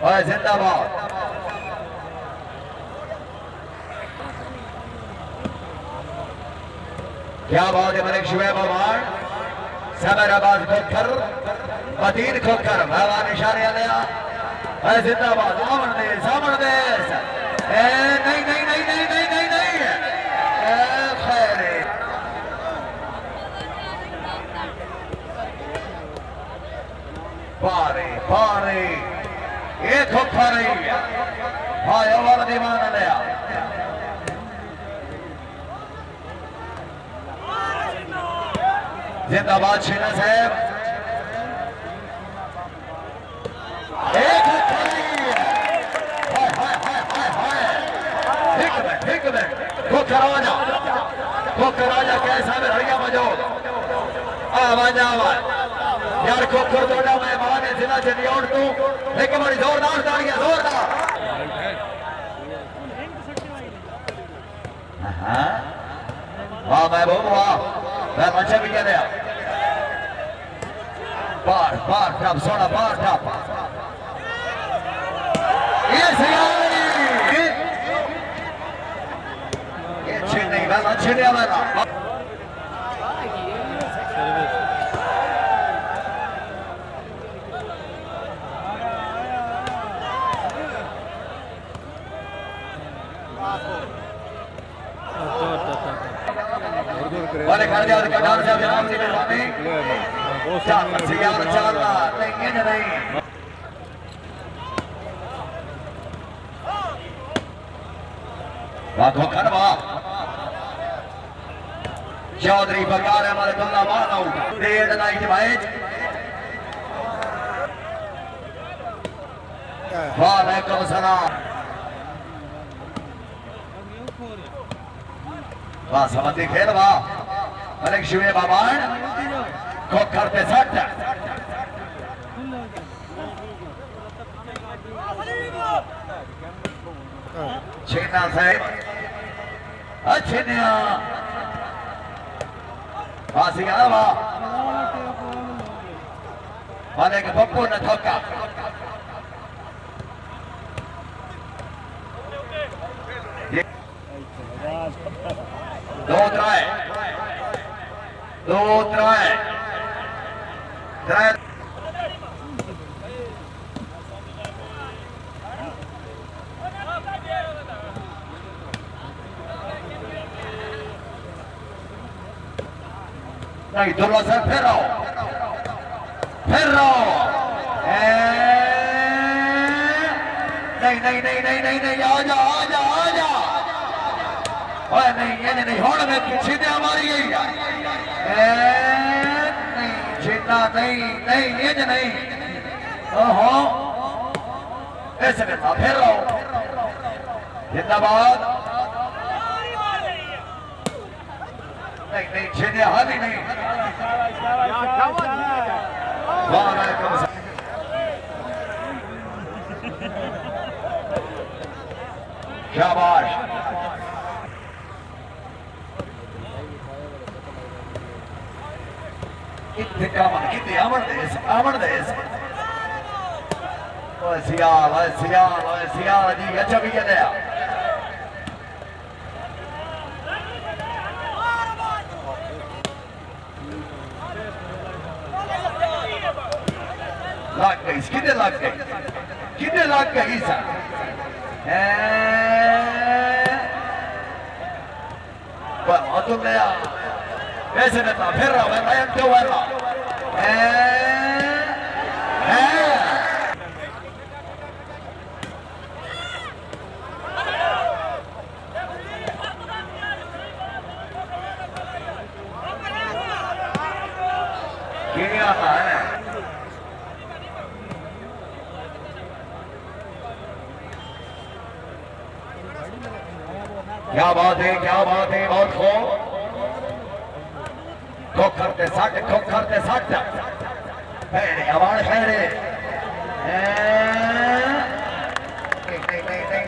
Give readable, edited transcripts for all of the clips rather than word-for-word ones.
और जिंदाबाद। क्या बात है मलिक शुएब अवार्ड समर आबाद खोखर मदीन खोखर भावा निशाने आया है जिंदाबाद। सामन दे नहीं नहीं नहीं नहीं नहीं नहीं नहीं खैर पारे पारे ये खोखर भाई अवार्ड दीवान आया जिंदाबाद शेना साहब। खोखर राजा कैसा में हड़िया मौजूद आवाज आवाज यार खोखर तोड़ा मेहमान है जिला चंडीगढ़ तू एक बड़ी जोरदार तालियां जोरदार। वाह महबूब वाह मैं अच्छा भी कह दिया बार बार टप सोना बार टप ये नहीं वाला छिड़िया वाला कर दिया कटार से जनाब की मेहरबानी चलना नहीं चौधरी बकार हमारे दुल्ला मानो डेड नाइट मैच वालेकुम सलाम वाह समझी खेल वाह मलिक शुएब अवार्ड खोखर पे सट छीना साहब अच्छे वाह मलिक पप्पू ने ठोका दो त्राय नहीं दुर्ला सर फिर रहो नहीं नहीं नहीं नहीं नहीं नहीं आजा आजा आजा नहीं ये नहीं होड़ में पीछे दे हमारी यही नहीं जीतना नहीं नहीं ये नहीं ओहो ऐसे में फिर रहो जिंदाबाद नहीं नहीं छेड़े हावी नहीं शाबाश कितने अमर देश सियाल जी अच्छा भी कहते हैं लग गई कितने लग गई सर तुम नया वैसे मैं फिर रहा मैं क्यों कर रहा क्या बात है बहुत खूब खोखर ते सट फेरे अवार्ड फेरे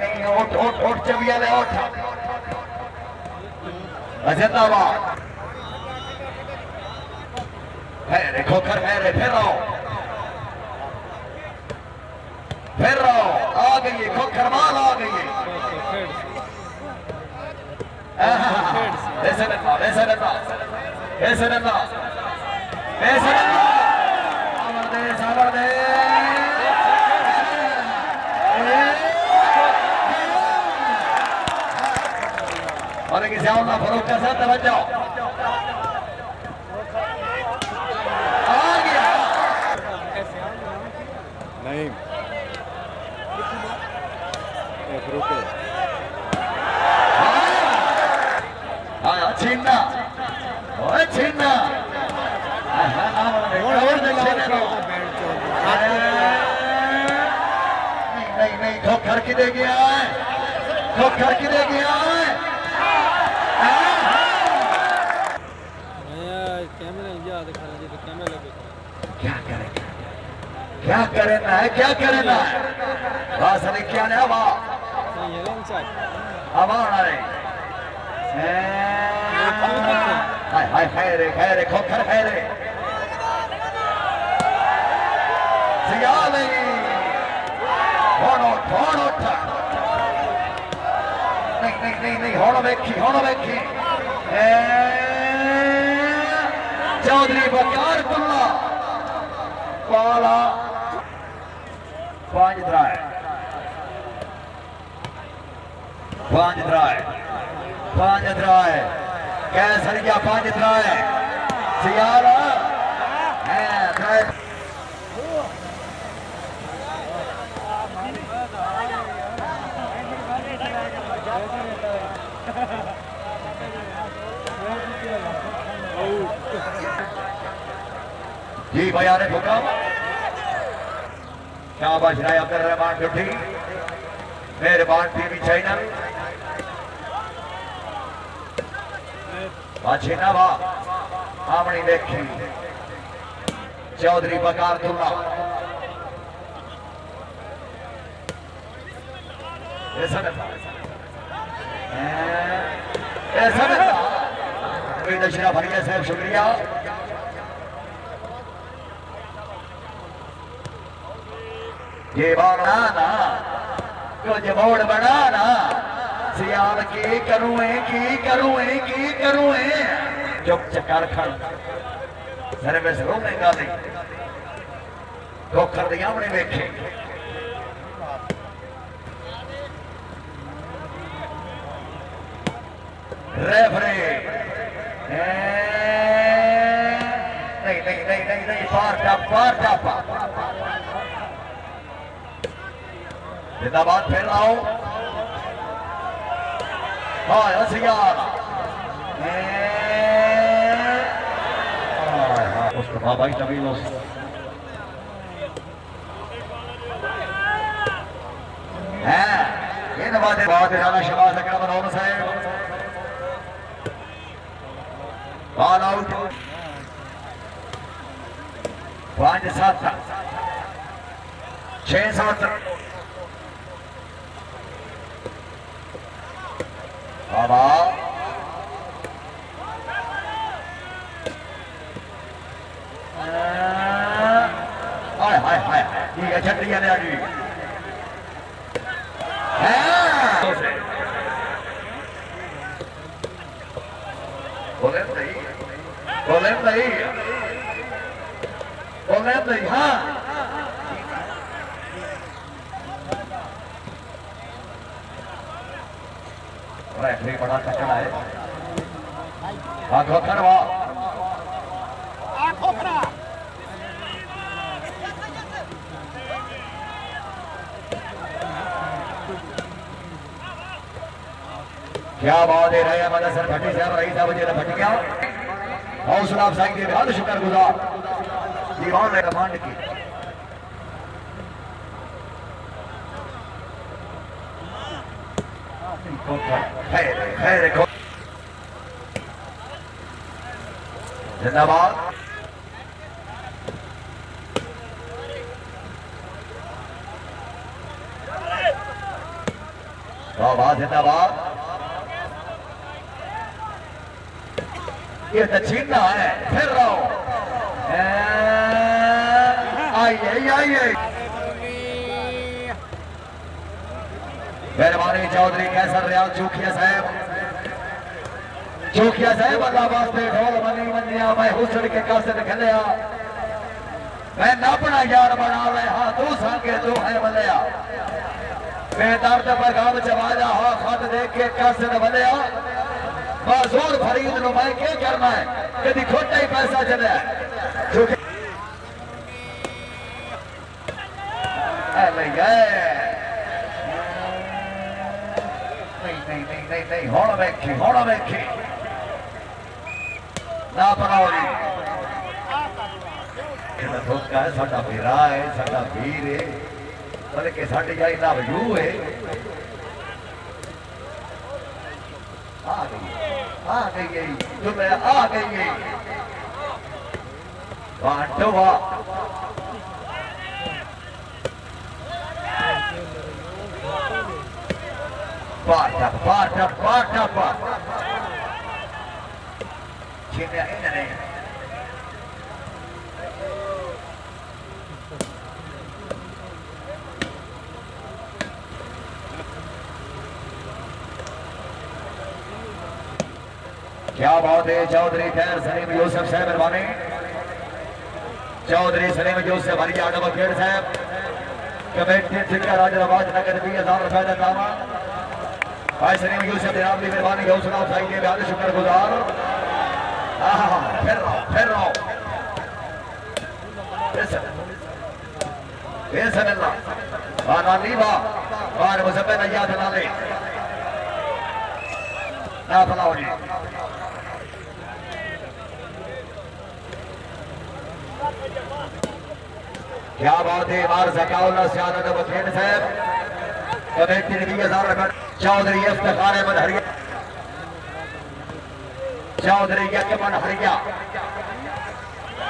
नहीं ओट चबिया ले ओट जिंदाबाद फेरे खोखर फेरे फिर रहो कमाल आ गई है। ऐसे रहता ऐसे रहता ऐसे रहता ऐसे रहता साबर दे और किसी और फरूक के साथ तवज्जो आ गया नहीं फरूक छीनना छीनना नहीं नहीं खोखर की दे गया है खोखर की दे गया है क्या करेगा क्या करना है क्या करना है बस अरे क्या नहीं हवा हवा हाय हाय खैरे खोखर खैरे सियाले होनो नहीं होनो देखी चौधरी बकार कुल्ला पाला 5 द्राय कैसरिया 5 द्राय सियाला है जी भैया ने ठोका क्या बजराय अब्दुल रहमान जुटी मेहरबान टीवी चैनल बाछीना बा आमणी देखी चौधरी बकारतुल्ला ऐसा दशरा भरिया साहब शुक्रिया ये बनाना कुछ मोड़ बनाना सियाल की करूँ चुप चकार खड़ सर्विस रोने का नहीं खोखर दिया अपने देखे रेफरी नहीं पार टापा जिंदाबाद फिर रहा हूं उसको भाई तभी बहुत ज्यादा शबाज अकरम मनोहर साहब ऑल आउट 5-7 6-7 बाबा हाय ठीक है छत्रिया ने आगे बोले नहीं हाँ रेफरी बड़ा तकड़ा है खोखर क्या बात दे रहे हैं मदसर भट्टी साहब रही साहब जी भट्टी गया हौसला अफजाई के बाद शुक्रगुजार दीवान ने कमांड की खैर जिंदाबाद जिंदाबाद ये तो छीनना है फिर रहो आइए मेहरबानी चौधरी कैसर रियाज चूखिया साहब अल्लाह वास्ते ढोल मनी मंजिया मैं हुसन के कासे खेलिया मैं अपना यार बना ले हाँ तू संगे तू है बलिया मैं दर्द पैगाम चवाजा हाँ खत देख के कासे बलिया बाजूर फरीद नु मैं क्या करना है कभी खोटा ही पैसा चले नहीं होना वेखी ना बनाओ धोखा है साडा भीरा है साडा वीर है बल्कि साडी जाई ना वजू है आ गई दुनिया आ गई वाटवा पाटा छीने इन्हें क्या बात है चौधरी खैर सलीम यूसुफ साहब मेहरबानी चौधरी सलीम यूसुफ हरिया एडवोकेट साहब कमेटी ठेका राजराबाद नगर 20,000 रुपए का दावा भाई सलीम यूसुफ जनाब की मेहरबानी हौसला अफजाई के बेहद शुक्रगुजार फिर रहो बार मुसब्बे नैया दलाले ना फलाओ जी क्या बात है बार जकाउल्लाह सियादत वकील साहब कमेटी ने 20,000 रुपए चौधरी इफ्तिखार अहमद हरिया चौधरी यकमन हरिया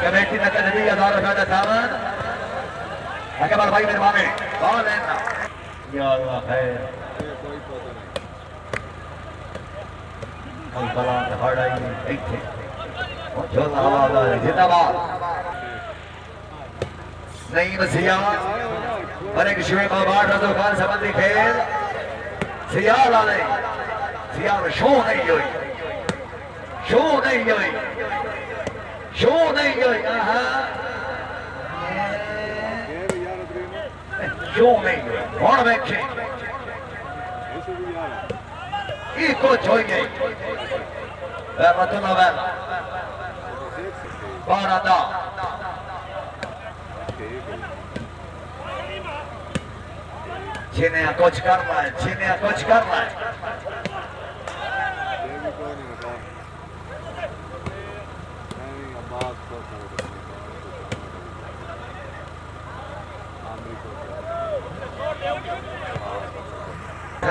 कमेटी ने 20,000 रुपए का सामान अकबर भाई मेहरबानी बहुत लेना या अल्लाह खैर कल बला हड़ाई इथे और झोला हवाला जिंदाबाद नहीं मसिया और एक शिवे बाबाड़ दुकान संबंधी खेल सियाल आने सियाल शो नहीं हुई शो नहीं हुई शो नहीं हुई कौन बैठे इको चाहिए मतलब बारादा जिन्हें कुछ करना है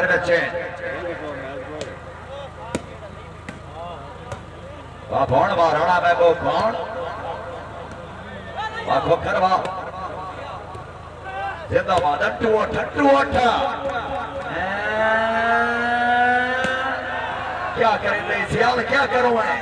बच्चे कौन वारणा में वो कौन खोखर वाह जिंदाबाद टू क्या करेंगे सियाल क्या करो है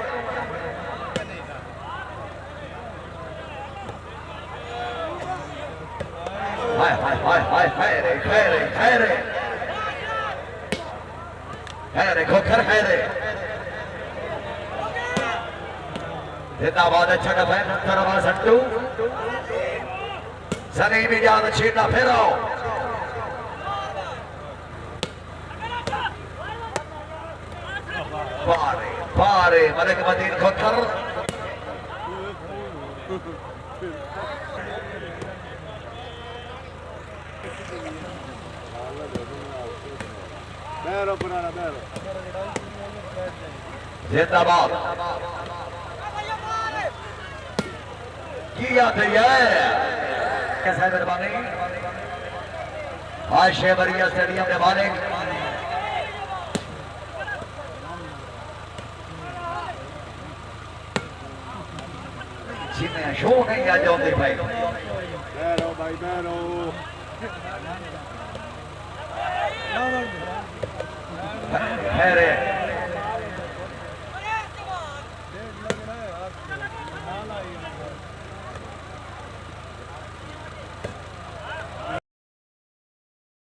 हाय रे खोखर है रे जिंदाबाद अच्छा डफे नंतर सट्टू सनी भी जान छीना फेरो पारे मलिक मदीन खोखर जिंदाबाद किया कैसा मेहरबानी आज शेवरिया स्टेडियम में मालिक शो नहीं आ जाओगे भाई खैर